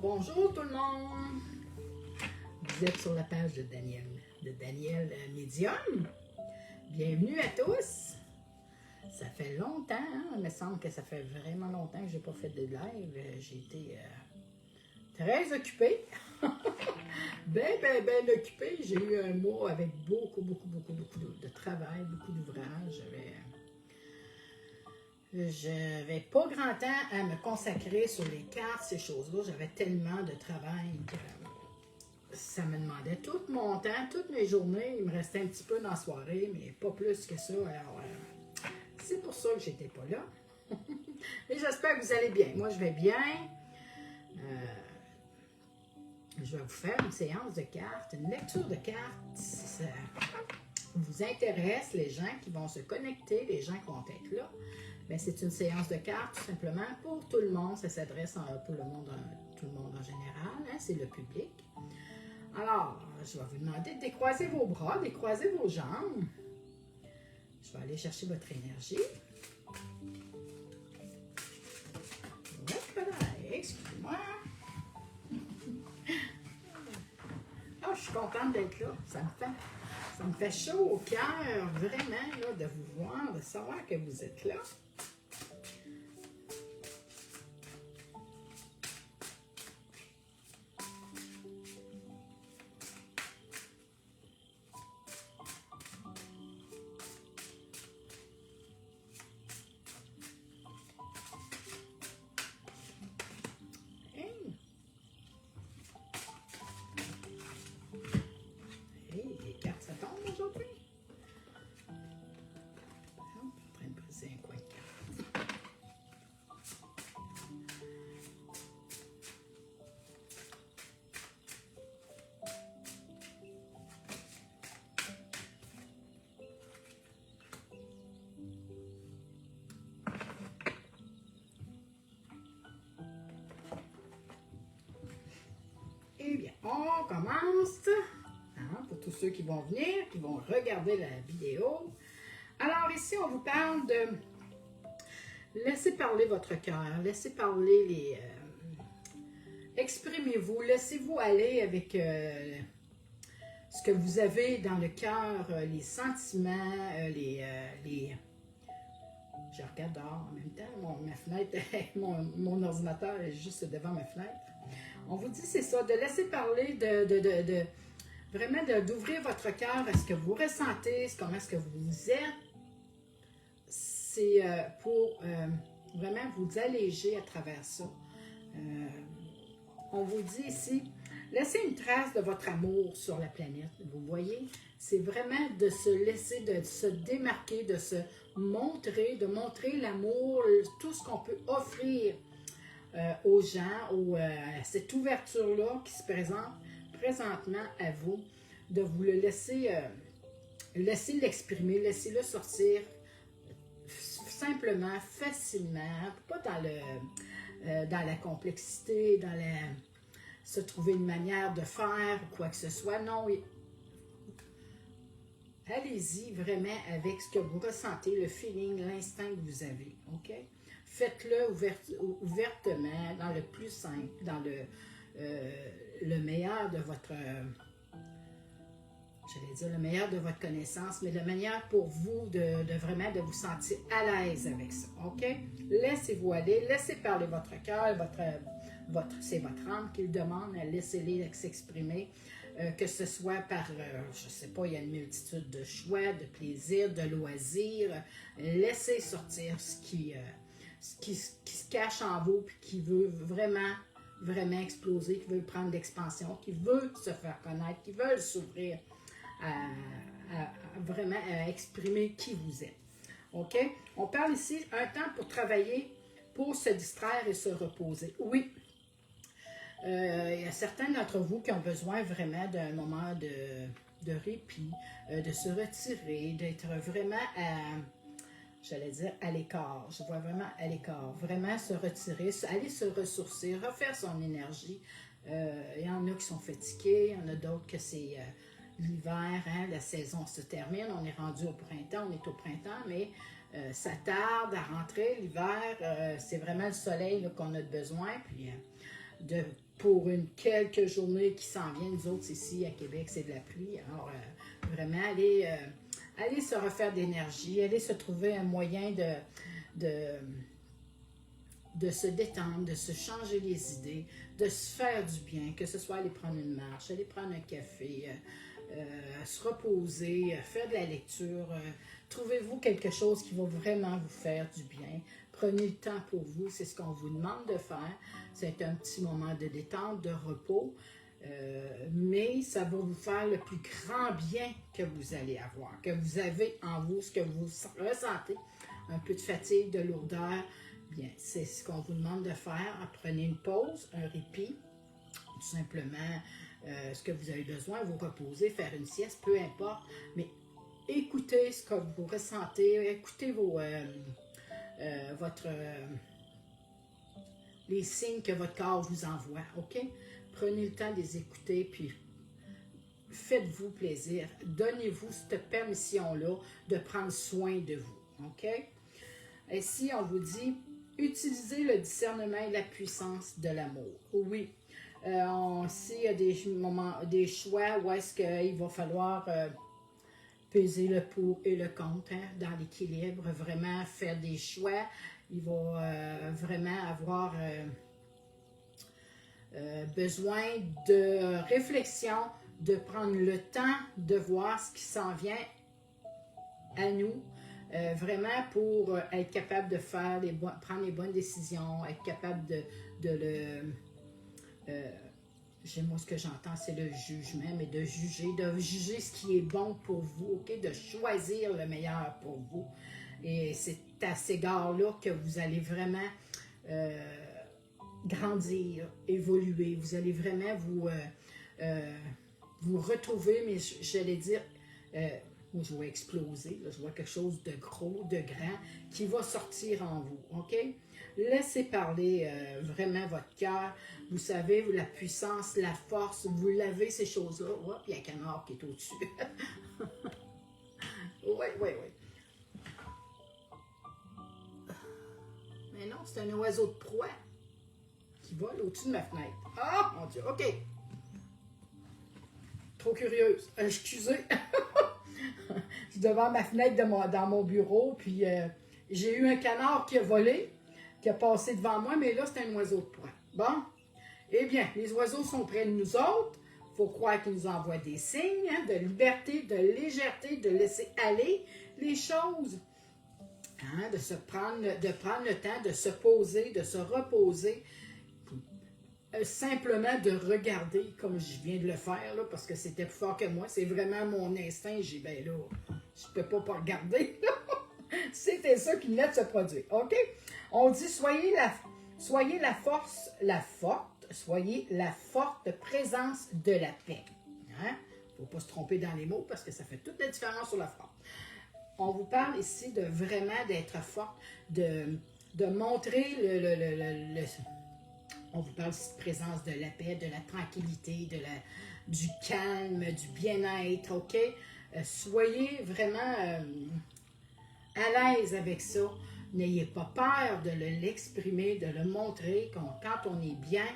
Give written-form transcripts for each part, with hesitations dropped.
Bonjour tout le monde! Vous êtes sur la page de Daniel Médium. Bienvenue à tous! Ça fait longtemps, hein? Il me semble que ça fait vraiment longtemps que je n'ai pas fait de live. J'ai été très occupée. ben occupée. J'ai eu un mois avec beaucoup de travail, beaucoup d'ouvrages. J'avais pas grand temps à me consacrer sur les cartes, ces choses-là. J'avais tellement de travail que ça me demandait tout mon temps, toutes mes journées. Il me restait un petit peu dans la soirée, mais pas plus que ça. Alors, c'est pour ça que j'étais pas là. Et j'espère que vous allez bien. Moi, je vais bien. Je vais vous faire une séance de cartes, une lecture de cartes. Si ça vous intéresse, les gens qui vont se connecter, les gens qui vont être là. Bien, c'est une séance de cartes tout simplement pour tout le monde. Ça s'adresse pour tout le monde en général. Hein, c'est le public. Alors, je vais vous demander de décroiser vos bras, décroiser vos jambes. Je vais aller chercher votre énergie. Excusez-moi. Oh, je suis contente d'être là. Ça me fait chaud au cœur, vraiment, là, de vous voir, de savoir que vous êtes là. Eh bien, on commence. Pour tous ceux qui vont venir, qui vont regarder la vidéo. Alors ici, on vous parle de laisser parler votre cœur, laissez parler les... exprimez-vous, laissez-vous aller avec ce que vous avez dans le cœur, les sentiments, Je regarde dehors en même temps, ma fenêtre, mon ordinateur est juste devant ma fenêtre. On vous dit, c'est ça, de laisser parler, vraiment d'ouvrir votre cœur à ce que vous ressentez, comment est-ce que vous êtes. C'est pour vraiment vous alléger à travers ça. On vous dit ici, laissez une trace de votre amour sur la planète. Vous voyez, c'est vraiment de se laisser, de se démarquer, de se montrer, de montrer l'amour, tout ce qu'on peut offrir aux gens, cette ouverture-là qui se présente présentement à vous, de vous le laisser l'exprimer, laissez-le sortir simplement, facilement, pas dans la complexité, se trouver une manière de faire ou quoi que ce soit. Non, allez-y vraiment avec ce que vous ressentez, le feeling, l'instinct que vous avez, ok? Faites-le ouvertement, dans le plus simple, dans le meilleur de votre... j'allais dire le meilleur de votre connaissance, mais la manière pour vous de vraiment de vous sentir à l'aise avec ça, ok? Laissez-vous aller, laissez parler votre cœur, c'est votre âme qui le demande, laissez-les s'exprimer, que ce soit par, je ne sais pas, il y a une multitude de choix, de plaisirs, de loisirs, laissez sortir ce qui se cache en vous, puis qui veut vraiment exploser, qui veut prendre l'expansion, qui veut se faire connaître, qui veut s'ouvrir vraiment à exprimer qui vous êtes. OK? On parle ici un temps pour travailler, pour se distraire et se reposer. Oui, il y a certains d'entre vous qui ont besoin vraiment d'un moment de répit, de se retirer, d'être vraiment j'allais dire à l'écart. Je vois vraiment à l'écart. Vraiment se retirer, aller se ressourcer, refaire son énergie. Il y en a qui sont fatigués, il y en a d'autres que c'est l'hiver, hein, la saison se termine, on est rendu au printemps, on est au printemps, mais ça tarde à rentrer l'hiver. C'est vraiment le soleil qu'on a besoin, puis de pour quelques journées qui s'en viennent. Nous autres, ici, à Québec, c'est de la pluie. Alors, vraiment, allez se refaire d'énergie, allez se trouver un moyen de se détendre, de se changer les idées, de se faire du bien, que ce soit aller prendre une marche, aller prendre un café, se reposer, faire de la lecture. Trouvez-vous quelque chose qui va vraiment vous faire du bien. Prenez le temps pour vous, c'est ce qu'on vous demande de faire. C'est un petit moment de détente, de repos, mais ça va vous faire le plus grand bien que vous allez avoir, que vous avez en vous, ce que vous ressentez. Un peu de fatigue, de lourdeur, bien, c'est ce qu'on vous demande de faire. Prenez une pause, un répit, tout simplement ce que vous avez besoin, vous reposer, faire une sieste, peu importe, mais écoutez ce que vous ressentez, écoutez les signes que votre corps vous envoie, OK? Prenez le temps de les écouter, puis faites-vous plaisir. Donnez-vous cette permission-là de prendre soin de vous, OK? Ici, on vous dit, utilisez le discernement et la puissance de l'amour. Oui, ici, il y a des choix où est-ce qu'il va falloir peser le pour et le contre, hein, dans l'équilibre, vraiment faire des choix. Il va vraiment avoir besoin de réflexion, de prendre le temps de voir ce qui s'en vient à nous, vraiment pour être capable de prendre les bonnes décisions, être capable de moi, ce que j'entends, c'est le jugement, mais de juger ce qui est bon pour vous, OK? De choisir le meilleur pour vous. Et c'est à cet égard-là que vous allez vraiment grandir, évoluer. Vous allez vraiment vous retrouver, mais j'allais dire, je vais exploser, là, je vois quelque chose de gros, de grand, qui va sortir en vous, OK? Laissez parler vraiment votre cœur. Vous savez, la puissance, la force, vous l'avez, ces choses-là. Hop, il y a un canard qui est au-dessus. Oui. Mais non, c'est un oiseau de proie qui vole au-dessus de ma fenêtre. Ah, mon Dieu, OK. Trop curieuse. Excusez. Je suis devant ma fenêtre dans mon bureau, puis j'ai eu un canard qui a volé, qui a passé devant moi, mais là, c'est un oiseau de proie. Bon, eh bien, les oiseaux sont près de nous autres. Il faut croire qu'ils nous envoient des signes, hein, de liberté, de légèreté, de laisser aller les choses. Hein, de prendre le temps de se poser, de se reposer, simplement de regarder comme je viens de le faire, là, parce que c'était plus fort que moi. C'est vraiment mon instinct. J'ai dit, ben là, je ne peux pas regarder. C'était ça qui venait de se produire. OK? On dit, soyez la force, soyez la forte présence de la paix. Hein? Il ne faut pas se tromper dans les mots parce que ça fait toute la différence sur la force. On vous parle ici de vraiment d'être forte, de montrer on vous parle ici de présence de la paix, de la tranquillité, du calme, du bien-être, OK? Soyez vraiment à l'aise avec ça. N'ayez pas peur de l'exprimer, de le montrer. Quand on est bien,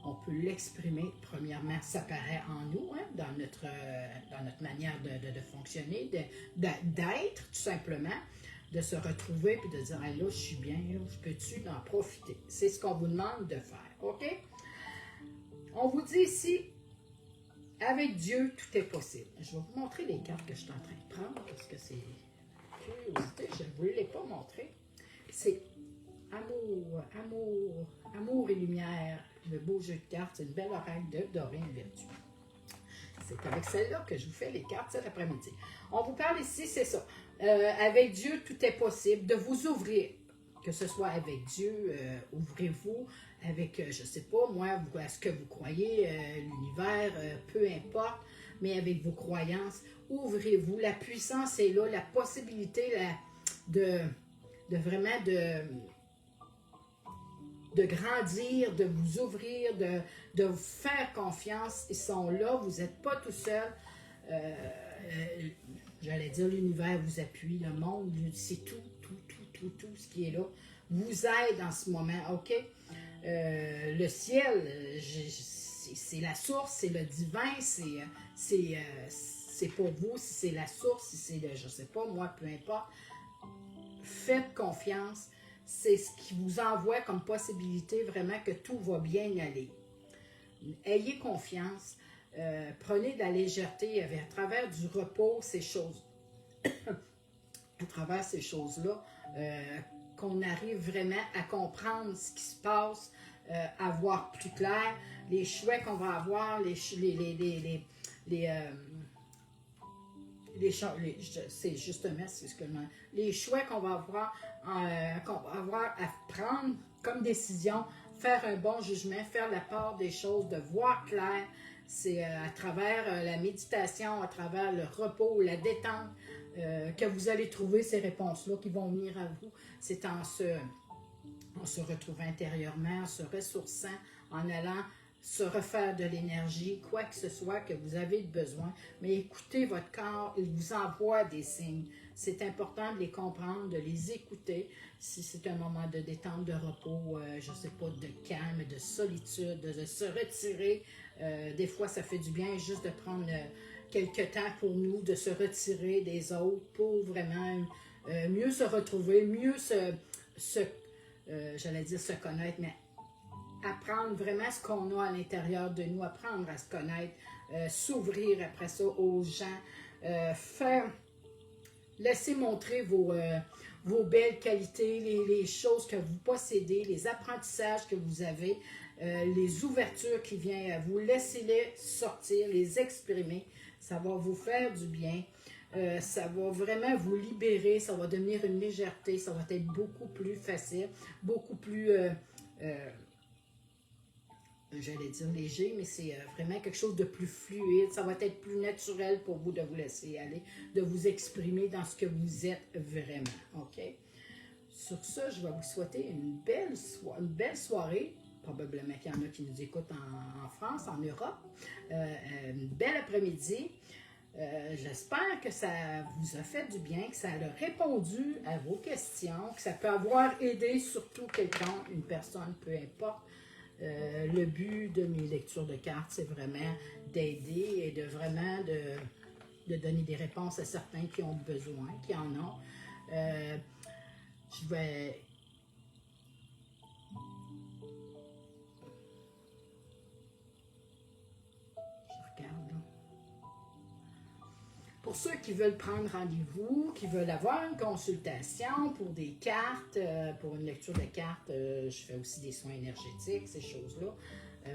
on peut l'exprimer. Premièrement, ça paraît en nous, hein, dans notre manière de fonctionner, d'être tout simplement, de se retrouver puis de dire, hey, là, je suis bien, là, je peux-tu en profiter? C'est ce qu'on vous demande de faire, OK? On vous dit ici, avec Dieu, tout est possible. Je vais vous montrer les cartes que je suis en train de prendre parce que c'est curiosité, je ne vous les ai pas montrées. C'est amour et lumière, le beau jeu de cartes, c'est une belle oracle de Doreen Virtue. C'est avec celle-là que je vous fais les cartes cet après-midi. On vous parle ici, c'est ça. Avec Dieu, tout est possible. De vous ouvrir, que ce soit avec Dieu, ouvrez-vous avec, je ne sais pas, moi, à ce que vous croyez, l'univers, peu importe, mais avec vos croyances, ouvrez-vous. La puissance est là, la possibilité de vraiment de grandir, de vous ouvrir, de vous faire confiance. Ils sont là, vous n'êtes pas tout seul. J'allais dire, l'univers vous appuie, le monde, c'est tout ce qui est là, vous aide en ce moment, OK? le ciel, c'est la source, c'est le divin, c'est pour vous, si c'est la source, si c'est le, je sais pas, moi, peu importe. Faites confiance, c'est ce qui vous envoie comme possibilité vraiment que tout va bien aller. Ayez confiance, prenez de la légèreté à travers du repos, ces choses, à travers ces choses-là, qu'on arrive vraiment à comprendre ce qui se passe, à voir plus clair, les choix qu'on va avoir, c'est justement les choix qu'on va avoir à prendre comme décision, faire un bon jugement, faire la part des choses, de voir clair. C'est à travers la méditation, à travers le repos, la détente, que vous allez trouver ces réponses-là qui vont venir à vous. C'est en se retrouvant intérieurement, en se ressourçant, en allant se refaire de l'énergie, quoi que ce soit que vous avez besoin. Mais écoutez votre corps, il vous envoie des signes. C'est important de les comprendre, de les écouter. Si c'est un moment de détente, de repos, je ne sais pas, de calme, de solitude, de se retirer. Des fois, ça fait du bien juste de prendre quelques temps pour nous, de se retirer des autres pour vraiment mieux se retrouver, mieux j'allais dire se connaître, mais apprendre vraiment ce qu'on a à l'intérieur de nous, apprendre à se connaître, s'ouvrir après ça aux gens, laisser montrer vos belles qualités, les choses que vous possédez, les apprentissages que vous avez, les ouvertures qui viennent à vous, laissez-les sortir, les exprimer, ça va vous faire du bien. Ça va vraiment vous libérer, ça va devenir une légèreté, ça va être beaucoup plus facile, beaucoup plus, j'allais dire léger, mais c'est vraiment quelque chose de plus fluide, ça va être plus naturel pour vous de vous laisser aller, de vous exprimer dans ce que vous êtes vraiment, ok? Sur ça, je vais vous souhaiter une belle soirée, probablement qu'il y en a qui nous écoutent en France, en Europe, une belle après-midi. J'espère que ça vous a fait du bien, que ça a répondu à vos questions, que ça peut avoir aidé surtout quelqu'un, une personne, peu importe. Le but de mes lectures de cartes, c'est vraiment d'aider et de vraiment de donner des réponses à certains qui ont besoin, qui en ont. Je vais... Je regarde là. Pour ceux qui veulent prendre rendez-vous, qui veulent avoir une consultation pour des cartes, pour une lecture de cartes, je fais aussi des soins énergétiques, ces choses-là.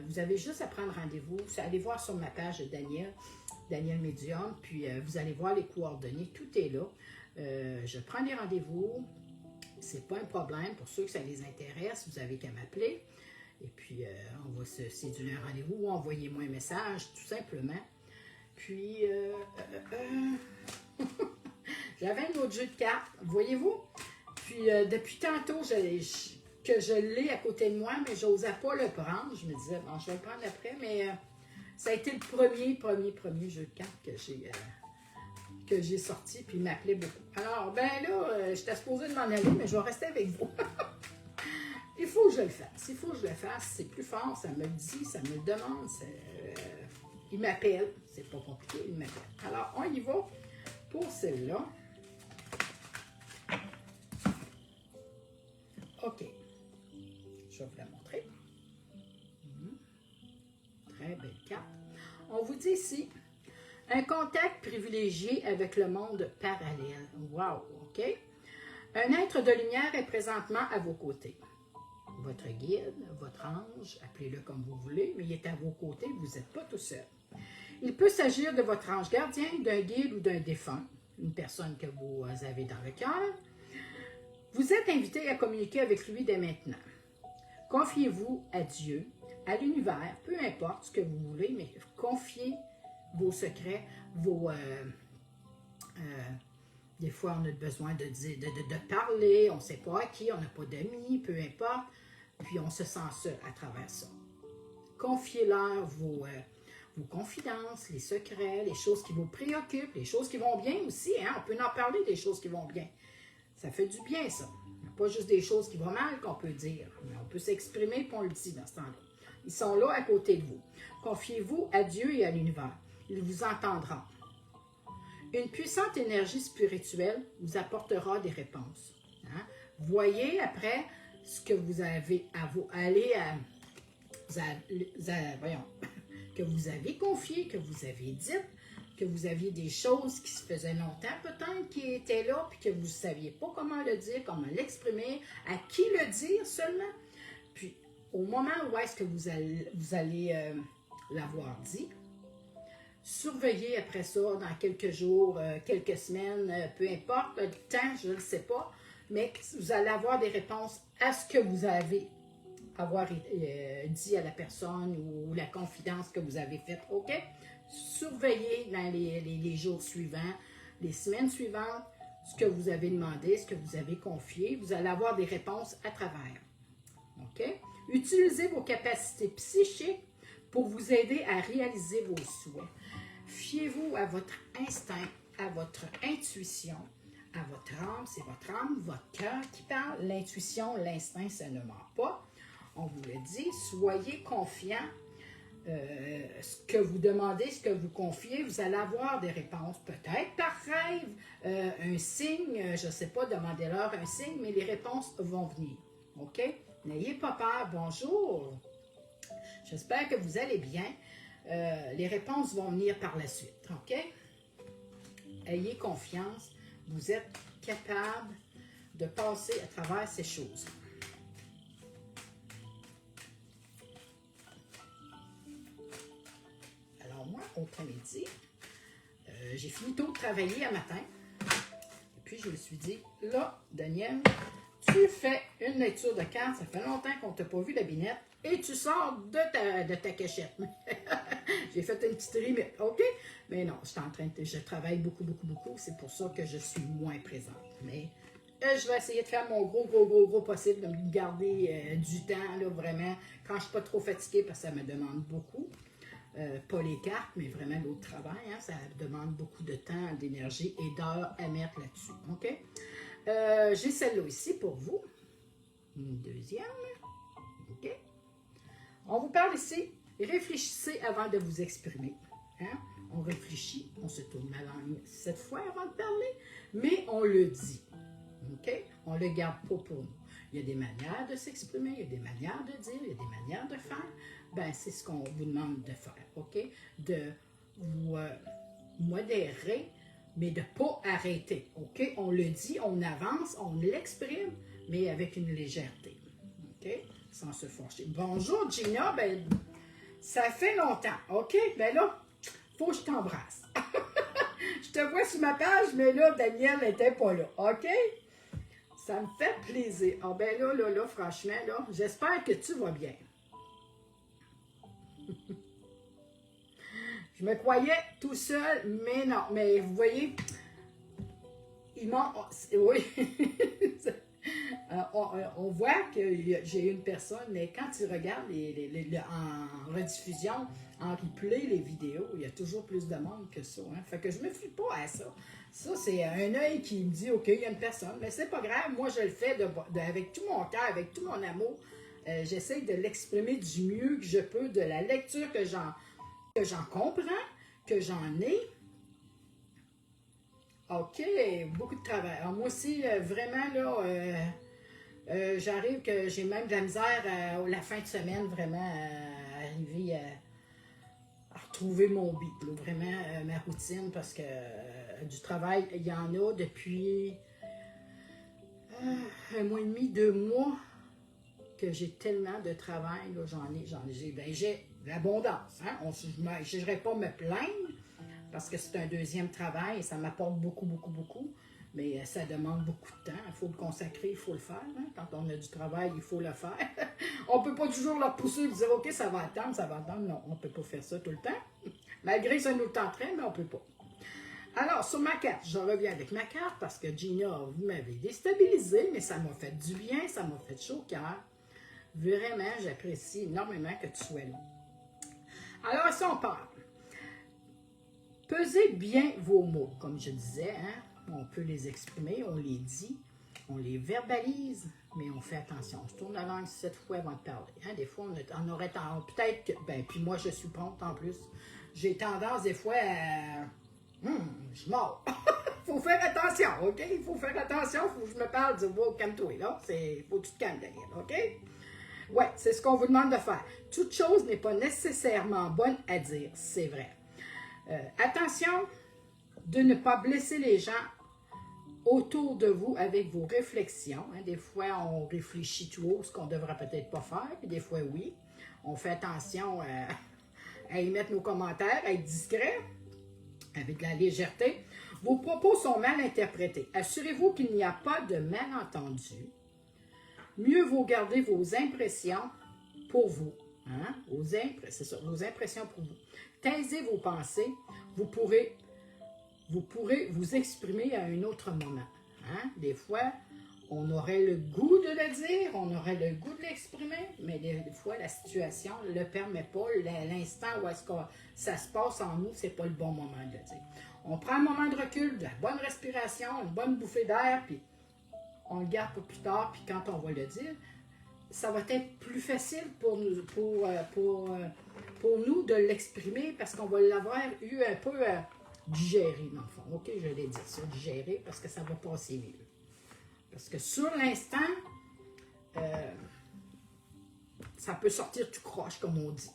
Vous avez juste à prendre rendez-vous. Allez voir sur ma page de Daniel Medium, puis vous allez voir les coordonnées, tout est là. Je prends des rendez-vous, c'est pas un problème. Pour ceux que ça les intéresse, vous avez qu'à m'appeler. Et puis, on va se séduire un rendez-vous ou envoyez-moi un message, tout simplement. Puis, j'avais un autre jeu de cartes, voyez-vous? Puis, depuis tantôt, que je l'ai à côté de moi, mais je n'osais pas le prendre. Je me disais, bon, je vais le prendre après, mais ça a été le premier jeu de cartes que j'ai sorti, puis il m'appelait beaucoup. Alors, ben là, j'étais supposée de m'en aller, mais je vais rester avec vous. Il faut que je le fasse. Il faut que je le fasse. C'est plus fort, ça me le dit, ça me le demande. Il m'appelle. C'est pas compliqué, il m'appelle. Alors, on y va pour celle-là. OK. Je vais vous la montrer. Très belle carte. On vous dit ici, un contact privilégié avec le monde parallèle. Wow, OK? Un être de lumière est présentement à vos côtés. Votre guide, votre ange, appelez-le comme vous voulez, mais il est à vos côtés, vous n'êtes pas tout seul. Il peut s'agir de votre ange gardien, d'un guide ou d'un défunt, une personne que vous avez dans le cœur. Vous êtes invité à communiquer avec lui dès maintenant. Confiez-vous à Dieu, à l'univers, peu importe ce que vous voulez, mais confiez vos secrets, des fois, on a besoin de parler, on ne sait pas à qui, on n'a pas d'amis, peu importe, puis on se sent seul à travers ça. Confiez-leur vos confidences, les secrets, les choses qui vous préoccupent, les choses qui vont bien aussi, hein? On peut en parler des choses qui vont bien. Ça fait du bien, ça. Il n'y a pas juste des choses qui vont mal qu'on peut dire, mais on peut s'exprimer et on le dit dans ce temps-là. Ils sont là à côté de vous. Confiez-vous à Dieu et à l'univers. Il vous entendra. Une puissante énergie spirituelle vous apportera des réponses. Hein? Voyez après ce que vous avez à vous aller à, voyons, que vous avez confié, que vous avez dit, que vous aviez des choses qui se faisaient longtemps peut-être, qui étaient là, puis que vous ne saviez pas comment le dire, comment l'exprimer, à qui le dire seulement. Puis, au moment où est-ce que vous allez l'avoir dit, surveillez après ça, dans quelques jours, quelques semaines, peu importe le temps, je ne le sais pas, mais vous allez avoir des réponses à ce que vous avez dit à la personne ou la confidence que vous avez faite, OK? Surveillez dans les jours suivants, les semaines suivantes, ce que vous avez demandé, ce que vous avez confié. Vous allez avoir des réponses à travers. OK? Utilisez vos capacités psychiques pour vous aider à réaliser vos souhaits. Fiez-vous à votre instinct, à votre intuition, à votre âme. C'est votre âme, votre cœur qui parle. L'intuition, l'instinct, ça ne ment pas. On vous le dit, soyez confiants. Ce que vous demandez, ce que vous confiez, vous allez avoir des réponses. Peut-être par rêve, un signe, je ne sais pas, demandez-leur un signe, mais les réponses vont venir. OK? N'ayez pas peur. Bonjour. J'espère que vous allez bien. Les réponses vont venir par la suite. OK? Ayez confiance. Vous êtes capable de passer à travers ces choses. Alors moi, après-midi, j'ai fini tôt de travailler un matin. Et puis je me suis dit, là, Daniel, tu fais une lecture de cartes. Ça fait longtemps qu'on ne t'a pas vu la binette. Et tu sors de ta cachette. J'ai fait une petite limite, OK? Mais non, je travaille beaucoup, beaucoup, beaucoup. C'est pour ça que je suis moins présente. Mais je vais essayer de faire mon gros possible, de me garder du temps, là, vraiment, quand je ne suis pas trop fatiguée, parce que ça me demande beaucoup. Pas les cartes, mais vraiment l'autre travail. Hein, ça demande beaucoup de temps, d'énergie et d'heures à mettre là-dessus, OK? J'ai celle-là ici pour vous. Une deuxième. OK? On vous parle ici, réfléchissez avant de vous exprimer. Hein? On réfléchit, on se tourne la langue 7 fois avant de parler, mais on le dit. OK? On ne le garde pas pour nous. Il y a des manières de s'exprimer, il y a des manières de dire, il y a des manières de faire. Ben, c'est ce qu'on vous demande de faire. OK? De vous modérer, mais de ne pas arrêter. OK? On le dit, on avance, on l'exprime, mais avec une légèreté. OK? Sans se fâcher. Bonjour Gina, ben ça fait longtemps, OK? Ben là, faut que je t'embrasse. Je te vois sur ma page, mais là, Daniel n'était pas là, OK? Ça me fait plaisir. Ah ben là, franchement, là, j'espère que tu vas bien. Je me croyais tout seul, mais non. Mais vous voyez, ils m'ont... Oui. On voit que j'ai une personne, mais quand tu regardes en rediffusion, en replay, les vidéos, il y a toujours plus de monde que ça. Hein? Fait que je ne me fie pas à ça. Ça, c'est un œil qui me dit, OK, il y a une personne, mais c'est pas grave. Moi, je le fais avec tout mon cœur, avec tout mon amour. J'essaie de l'exprimer du mieux que je peux, de la lecture que j'en comprends, que j'en ai. OK, beaucoup de travail. Alors, moi aussi, vraiment, là... j'arrive que j'ai même de la misère la fin de semaine vraiment à arriver à retrouver mon beat, là, vraiment ma routine parce que du travail, il y en a depuis un mois et demi, 2 mois que j'ai tellement de travail, j'ai l'abondance, hein? Je n'irai pas me plaindre parce que c'est un deuxième travail et ça m'apporte beaucoup, beaucoup, beaucoup. Mais ça demande beaucoup de temps. Il faut le consacrer, il faut le faire. Hein? Quand on a du travail, il faut le faire. On ne peut pas toujours leur pousser et dire « OK, ça va attendre, ça va attendre ». Non, on ne peut pas faire ça tout le temps. Malgré que ça nous tenterait, mais on ne peut pas. Alors, sur ma carte, je reviens avec ma carte parce que Gina, vous m'avez déstabilisé, mais ça m'a fait du bien, ça m'a fait chaud au cœur. Vraiment, j'apprécie énormément que tu sois là. Alors, si on parle, pesez bien vos mots, comme je disais, hein? On peut les exprimer, on les dit. on les verbalise, mais on fait attention. On se tourne la langue 7 fois avant de parler. Hein? Des fois, on aurait tendance, peut-être que, ben, puis moi, je suis prompte en plus. J'ai tendance des fois à... je suis mort. Il faut faire attention, OK? Il faut faire attention, il faut que je me parle, dire, wow, calme-toi, là. Il faut que tu te calmes, Daniel, OK? Oui, c'est ce qu'on vous demande de faire. Toute chose n'est pas nécessairement bonne à dire, c'est vrai. Attention de ne pas blesser les gens autour de vous avec vos réflexions. Hein. Des fois, on réfléchit tout haut, ce qu'on ne devrait peut-être pas faire, puis des fois, oui. On fait attention à y mettre nos commentaires, à être discret, avec de la légèreté. Vos propos sont mal interprétés. Assurez-vous qu'il n'y a pas de malentendu. Mieux vaut garder vos impressions pour vous. Hein? C'est ça, vos impressions pour vous. Taisez vos pensées. Vous pourrez vous exprimer à un autre moment. Hein? Des fois, on aurait le goût de le dire, on aurait le goût de l'exprimer, mais des fois, la situation ne le permet pas. L'instant où est-ce que ça se passe en nous, ce n'est pas le bon moment de le dire. On prend un moment de recul, de la bonne respiration, une bonne bouffée d'air, puis on le garde pour plus tard, puis quand on va le dire, ça va être plus facile pour nous, pour nous de l'exprimer parce qu'on va l'avoir eu un peu digéré, dans le fond. OK, je l'ai dit ça, digéré, parce que ça va passer mieux. Parce que sur l'instant, ça peut sortir tout croche, comme on dit.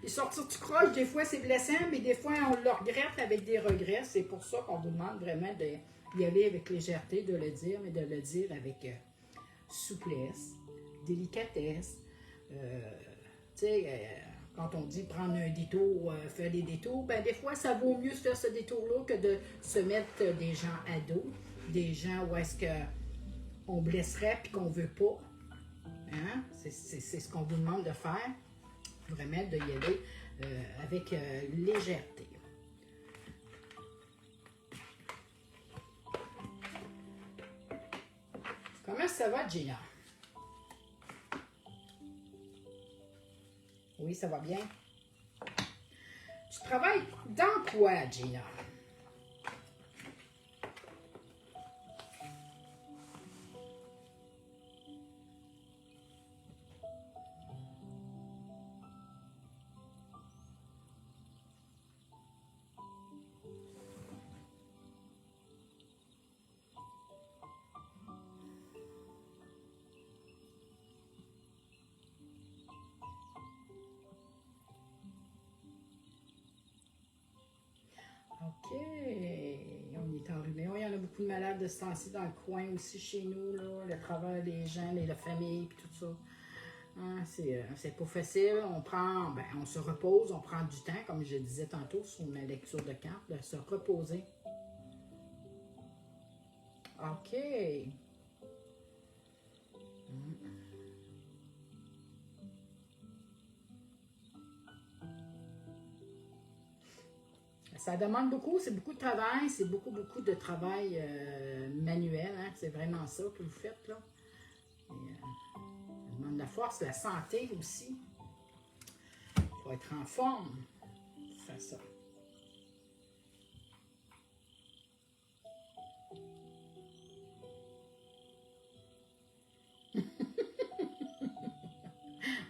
Et sortir tout croche, des fois, c'est blessant, mais des fois, on le regrette avec des regrets. C'est pour ça qu'on vous demande vraiment d'y aller avec légèreté, de le dire, mais de le dire avec souplesse, délicatesse. Tu sais, quand on dit prendre un détour, faire des détours, ben des fois, ça vaut mieux se faire ce détour-là que de se mettre des gens à dos, des gens où est-ce qu'on blesserait et qu'on ne veut pas. Hein? C'est ce qu'on vous demande de faire, vraiment de y aller avec légèreté. Comment ça va, Gina? Oui, ça va bien. Tu travailles dans quoi, Gina? OK. On est enrhumé. Oui, il y en a beaucoup de malades de ce temps-ci dans le coin aussi chez nous, là, le travail des gens, la famille, puis tout ça. Hein, c'est pas facile. On se repose, on prend du temps, comme je disais tantôt sur ma lecture de cartes, de se reposer. OK. Ça demande beaucoup, c'est beaucoup de travail, c'est beaucoup de travail manuel. Hein? C'est vraiment ça que vous faites, là. Et, ça demande la force, la santé aussi. Il faut être en forme pour faire ça.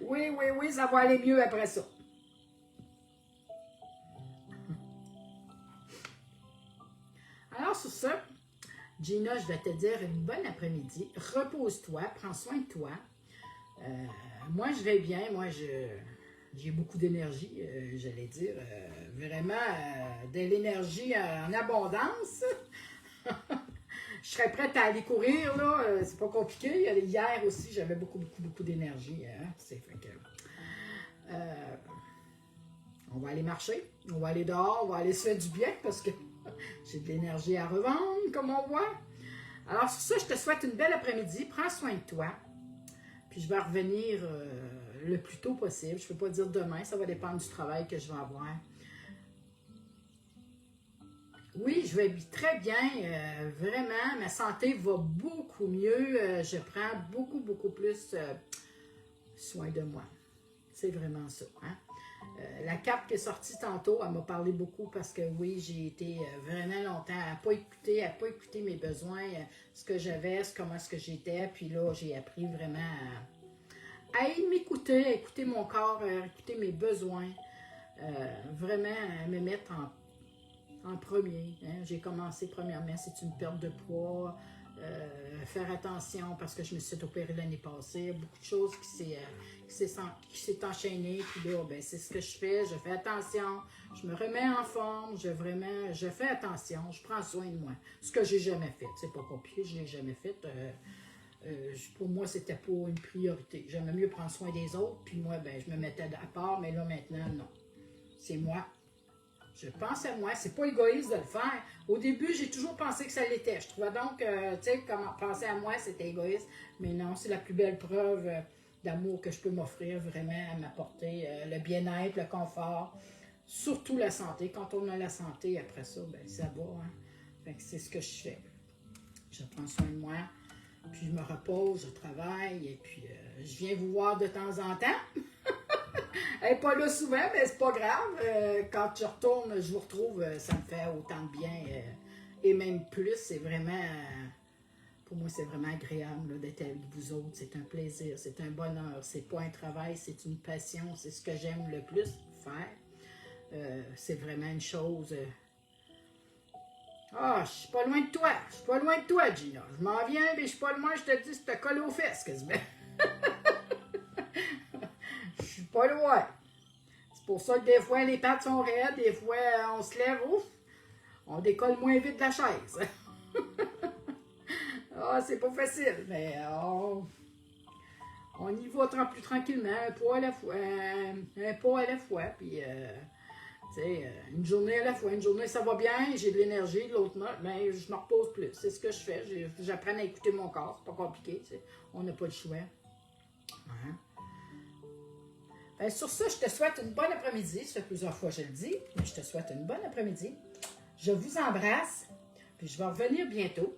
Oui, ça va aller mieux après ça. Alors, sur ça, Gina, je vais te dire une bonne après-midi. Repose-toi, prends soin de toi. Moi, je vais bien. Moi, j'ai beaucoup d'énergie, j'allais dire. Vraiment, de l'énergie en abondance. Je serais prête à aller courir, là. C'est pas compliqué. Hier aussi, j'avais beaucoup d'énergie. Hein? C'est fait que... on va aller marcher. On va aller dehors. On va aller se faire du bien parce que j'ai de l'énergie à revendre, comme on voit. Alors, sur ça, je te souhaite une belle après-midi. Prends soin de toi. Puis, je vais revenir le plus tôt possible. Je ne peux pas dire demain. Ça va dépendre du travail que je vais avoir. Oui, je vais très bien. Vraiment, ma santé va beaucoup mieux. Je prends beaucoup plus soin de moi. C'est vraiment ça. Hein? La carte qui est sortie tantôt, elle m'a parlé beaucoup parce que oui, j'ai été vraiment longtemps à ne pas écouter mes besoins, ce que j'avais, comment est-ce que j'étais. Puis là, j'ai appris vraiment à m'écouter, à écouter mon corps, à écouter mes besoins. Vraiment à me mettre en premier. Hein. J'ai commencé premièrement, c'est une perte de poids, faire attention parce que je me suis opérée l'année passée, beaucoup de choses qui s'est enchaîné, puis là, ben, c'est ce que je fais attention, je me remets en forme, je fais attention, je prends soin de moi, ce que j'ai jamais fait, c'est pas compliqué, je l'ai jamais fait, pour moi, c'était pas une priorité, j'aimais mieux prendre soin des autres, puis moi, ben, je me mettais à part, mais là, maintenant, non, c'est moi. Je pense à moi, c'est pas égoïste de le faire. Au début, j'ai toujours pensé que ça l'était. Je trouvais donc, tu sais, comment penser à moi, c'était égoïste. Mais non, c'est la plus belle preuve d'amour que je peux m'offrir, vraiment, à m'apporter le bien-être, le confort, surtout la santé. Quand on a la santé, après ça, ben ça va. Hein? Fait que c'est ce que je fais. Je prends soin de moi, puis je me repose, je travaille, et puis je viens vous voir de temps en temps. Elle n'est pas là souvent, mais c'est pas grave. Quand je retourne, je vous retrouve, ça me fait autant de bien. Et même plus, c'est vraiment, pour moi, c'est vraiment agréable d'être avec vous autres. C'est un plaisir, c'est un bonheur. C'est pas un travail, c'est une passion. C'est ce que j'aime le plus faire. C'est vraiment une chose. Ah, je suis pas loin de toi. Je suis pas loin de toi, Gina. Je m'en viens, mais je suis pas loin, je te dis, c'est te coller aux fesses, quasiment. Je suis pas loin. C'est pour ça que des fois, les pattes sont raides, des fois, on se lève, ouf, on décolle moins vite de la chaise. Ah, c'est pas facile, mais on y va plus tranquillement, un pas à la fois, puis, tu sais, une journée à la fois. Une journée, ça va bien, j'ai de l'énergie, l'autre, mais je me repose plus. C'est ce que je fais, j'apprends à écouter mon corps, c'est pas compliqué, tu sais, on n'a pas le choix. Hein? Ben, sur ça, je te souhaite une bonne après-midi. Ça fait plusieurs fois que je le dis, mais je te souhaite une bonne après-midi. Je vous embrasse, puis je vais revenir bientôt.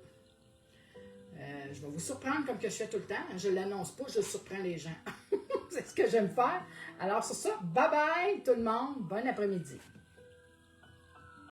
Je vais vous surprendre comme que je fais tout le temps. Je ne l'annonce pas, je surprends les gens. C'est ce que j'aime faire. Alors sur ça, bye bye tout le monde. Bon après-midi.